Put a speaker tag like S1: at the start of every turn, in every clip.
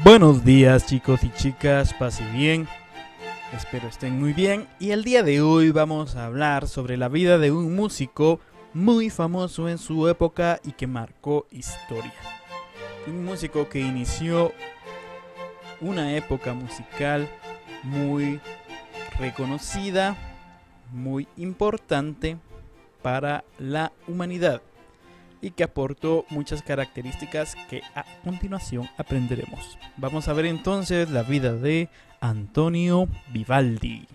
S1: Buenos días chicos y chicas, pase bien, espero estén muy bien y el día de hoy vamos a hablar sobre la vida de un músico muy famoso en su época y que marcó historia. Un músico que inició una época musical muy reconocida, muy importante para la humanidad y que aportó muchas características que a continuación aprenderemos. Vamos a ver entonces la vida de Antonio Vivaldi.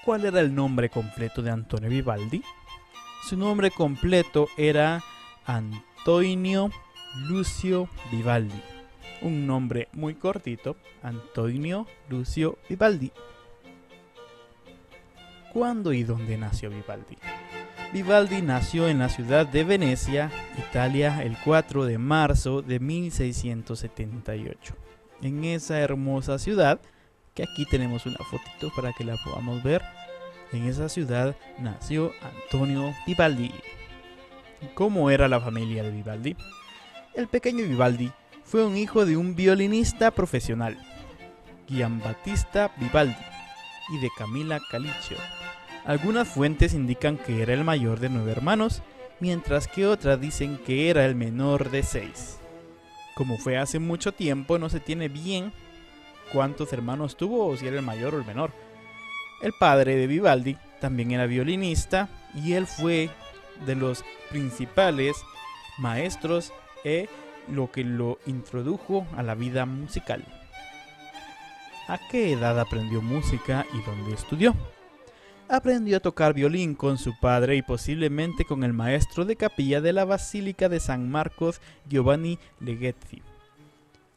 S1: ¿Cuál era el nombre completo de Antonio Vivaldi? Su nombre completo era Antonio Lucio Vivaldi. Un nombre muy cortito, Antonio Lucio Vivaldi. ¿Cuándo y dónde nació Vivaldi? Vivaldi nació en la ciudad de Venecia, Italia, el 4 de marzo de 1678. En esa hermosa ciudad, que aquí tenemos una fotito para que la podamos ver, en esa ciudad nació Antonio Vivaldi. ¿Cómo era la familia de Vivaldi? El pequeño Vivaldi fue un hijo de un violinista profesional, Giambattista Vivaldi, y de Camilla Calicchio. Algunas fuentes indican que era el mayor de 9 hermanos, mientras que otras dicen que era el menor de 6. Como fue hace mucho tiempo, no se tiene bien cuántos hermanos tuvo o si era el mayor o el menor. El padre de Vivaldi también era violinista y él fue de los principales maestros lo que lo introdujo a la vida musical. ¿A qué edad aprendió música y dónde estudió? Aprendió a tocar violín con su padre y posiblemente con el maestro de capilla de la Basílica de San Marcos, Giovanni Legazzi.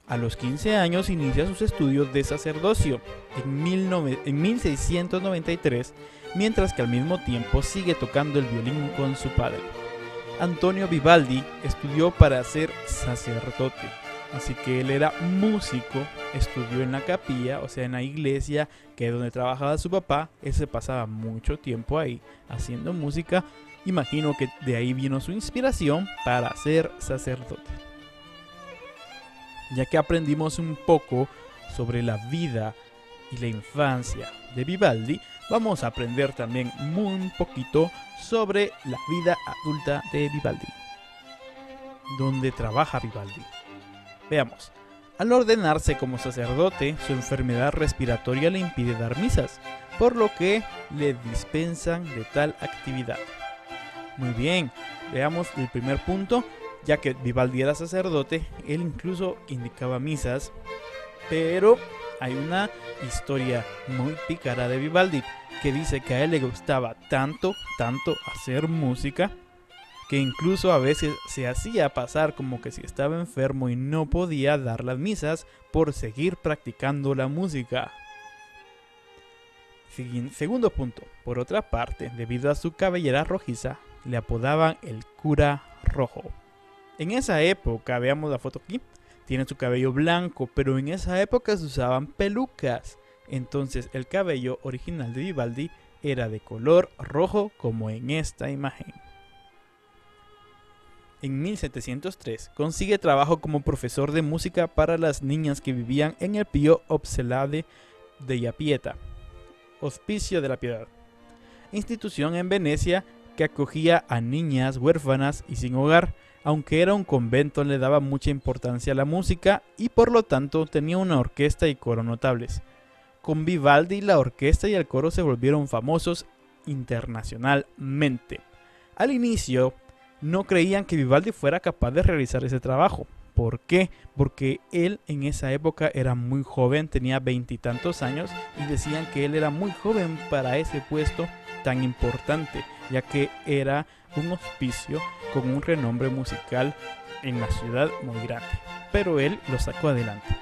S1: A los 15 años inicia sus estudios de sacerdocio en 1693, mientras que al mismo tiempo sigue tocando el violín con su padre. Antonio Vivaldi estudió para ser sacerdote, así que él era músico, estudió en la capilla, o sea en la iglesia que es donde trabajaba su papá. Él se pasaba mucho tiempo ahí haciendo música. Imagino que de ahí vino su inspiración para ser sacerdote. Ya que aprendimos un poco sobre la vida y la infancia de Vivaldi, vamos a aprender también un poquito sobre la vida adulta de Vivaldi. ¿Dónde trabaja Vivaldi? Veamos. Al ordenarse como sacerdote, su enfermedad respiratoria le impide dar misas, por lo que le dispensan de tal actividad. Muy bien, veamos el primer punto. Ya que Vivaldi era sacerdote, él incluso indicaba misas, pero hay una historia muy pícara de Vivaldi que dice que a él le gustaba tanto hacer música, que incluso a veces se hacía pasar como que si estaba enfermo y no podía dar las misas por seguir practicando la música. Segundo punto, por otra parte, debido a su cabellera rojiza, le apodaban el cura rojo. En esa época, veamos la foto aquí, tiene su cabello blanco, pero en esa época se usaban pelucas. Entonces el cabello original de Vivaldi era de color rojo como en esta imagen. En 1703 consigue trabajo como profesor de música para las niñas que vivían en el Pio Obselade della Pietà, Hospicio de la Piedad, institución en Venecia que acogía a niñas huérfanas y sin hogar. Aunque era un convento, le daba mucha importancia a la música y por lo tanto tenía una orquesta y coro notables. Con Vivaldi, la orquesta y el coro se volvieron famosos internacionalmente. Al inicio, no creían que Vivaldi fuera capaz de realizar ese trabajo. ¿Por qué? Porque él en esa época era muy joven, tenía 20 y tantos años y decían que él era muy joven para ese puesto tan importante, ya que era un hospicio con un renombre musical en la ciudad muy grande, pero él lo sacó adelante.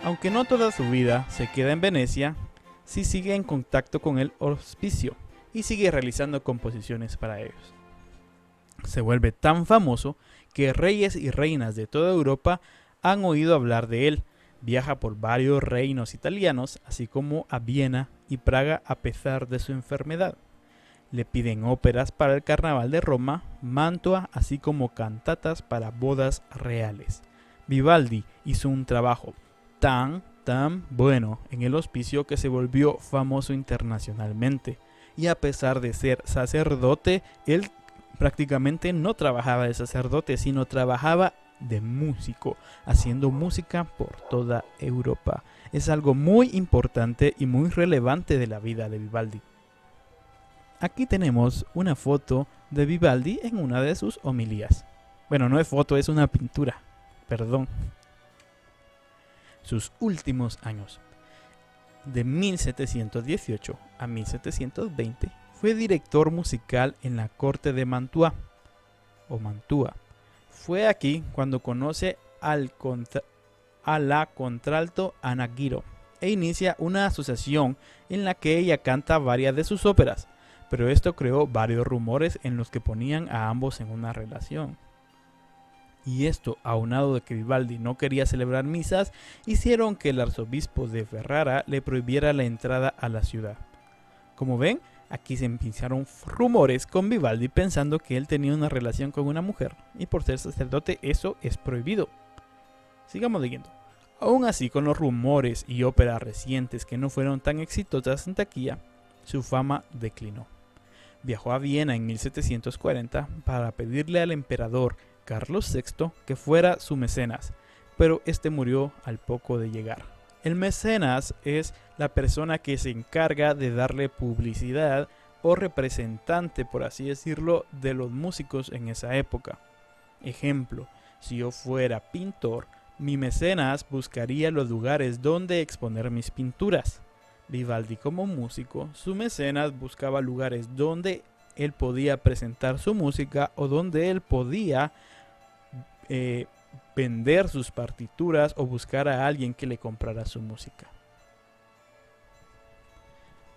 S1: Aunque no toda su vida se queda en Venecia, sí sigue en contacto con el hospicio y sigue realizando composiciones para ellos. Se vuelve tan famoso que reyes y reinas de toda Europa han oído hablar de él. Viaja por varios reinos italianos, así como a Viena y Praga a pesar de su enfermedad. Le piden óperas para el Carnaval de Roma, Mantua, así como cantatas para bodas reales. Vivaldi hizo un trabajo tan bueno en el hospicio que se volvió famoso internacionalmente. Y a pesar de ser sacerdote, él prácticamente no trabajaba de sacerdote, sino trabajaba de músico, haciendo música por toda Europa. Es algo muy importante y muy relevante de la vida de Vivaldi. Aquí tenemos una foto de Vivaldi en una de sus homilías. Bueno, no es foto, es una pintura. Perdón. Sus últimos años. De 1718 a 1720 fue director musical en la corte de Mantua. Fue aquí cuando conoce a la contralto Anna Guiro e inicia una asociación en la que ella canta varias de sus óperas, pero esto creó varios rumores en los que ponían a ambos en una relación. Y esto, aunado de que Vivaldi no quería celebrar misas, hicieron que el arzobispo de Ferrara le prohibiera la entrada a la ciudad. Como ven, aquí se empezaron rumores con Vivaldi pensando que él tenía una relación con una mujer, y por ser sacerdote eso es prohibido. Sigamos leyendo. Aún así, con los rumores y óperas recientes que no fueron tan exitosas en taquilla, su fama declinó. Viajó a Viena en 1740 para pedirle al emperador Carlos VI que fuera su mecenas, pero este murió al poco de llegar. El mecenas es la persona que se encarga de darle publicidad o representante, por así decirlo, de los músicos en esa época. Ejemplo, si yo fuera pintor, mi mecenas buscaría los lugares donde exponer mis pinturas. Vivaldi como músico, su mecenas buscaba lugares donde él podía presentar su música o donde él podía vender sus partituras o buscar a alguien que le comprara su música.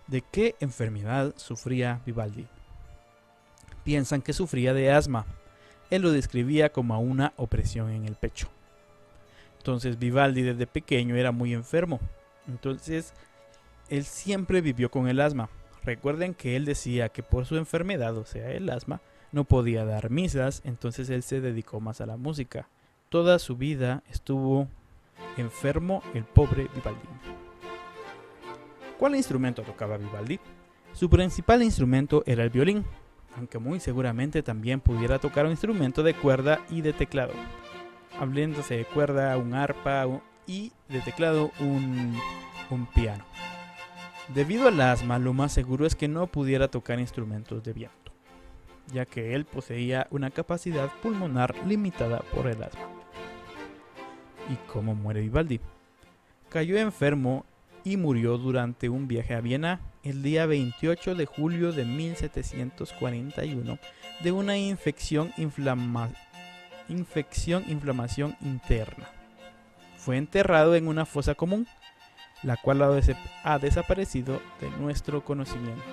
S1: ¿De qué enfermedad sufría Vivaldi? Piensan que sufría de asma. Él lo describía como una opresión en el pecho. Entonces Vivaldi desde pequeño era muy enfermo. Entonces él siempre vivió con el asma. Recuerden que él decía que por su enfermedad, o sea el asma, no podía dar misas, entonces él se dedicó más a la música. Toda su vida estuvo enfermo el pobre Vivaldi. ¿Cuál instrumento tocaba Vivaldi? Su principal instrumento era el violín, aunque muy seguramente también pudiera tocar un instrumento de cuerda y de teclado. Hablándose de cuerda, un arpa y de teclado un piano. Debido al asma, lo más seguro es que no pudiera tocar instrumentos de viento, ya que él poseía una capacidad pulmonar limitada por el asma. ¿Y cómo muere Vivaldi? Cayó enfermo y murió durante un viaje a Viena el día 28 de julio de 1741 de una inflamación interna. Fue enterrado en una fosa común, la cual ha desaparecido de nuestro conocimiento.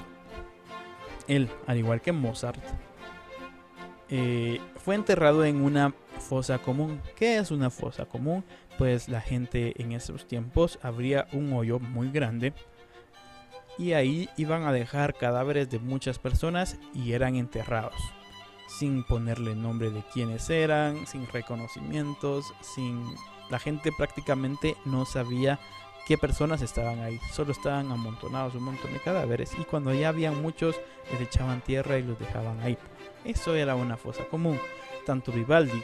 S1: Él, al igual que Mozart, fue enterrado en una fosa común. ¿Qué es una fosa común? Pues la gente en esos tiempos abría un hoyo muy grande y ahí iban a dejar cadáveres de muchas personas y eran enterrados, sin ponerle nombre de quiénes eran, sin reconocimientos, la gente prácticamente no sabía qué personas estaban ahí, solo estaban amontonados un montón de cadáveres y cuando ya habían muchos les echaban tierra y los dejaban ahí. Eso era una fosa común. Tanto Vivaldi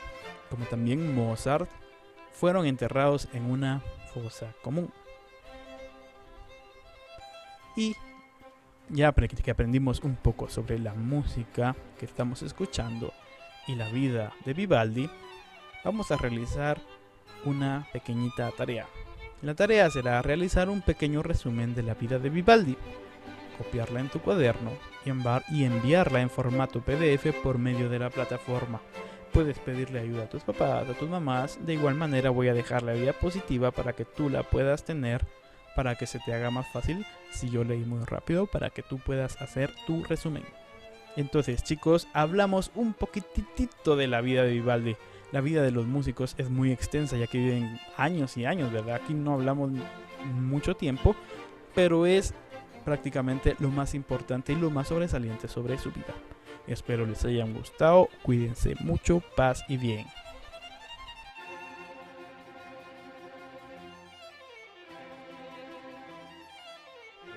S1: como también Mozart fueron enterrados en una fosa común. Y ya que aprendimos un poco sobre la música que estamos escuchando y la vida de Vivaldi, vamos a realizar una pequeñita tarea. La tarea será realizar un pequeño resumen de la vida de Vivaldi, copiarla en tu cuaderno y enviarla en formato PDF por medio de la plataforma. Puedes pedirle ayuda a tus papás, a tus mamás. De igual manera voy a dejar la diapositiva para que tú la puedas tener, para que se te haga más fácil si yo leí muy rápido, para que tú puedas hacer tu resumen. Entonces, chicos, hablamos un poquitito de la vida de Vivaldi. La vida de los músicos es muy extensa, ya que viven años y años, ¿verdad? Aquí no hablamos mucho tiempo, pero es prácticamente lo más importante y lo más sobresaliente sobre su vida. Espero les hayan gustado, cuídense mucho, paz y bien.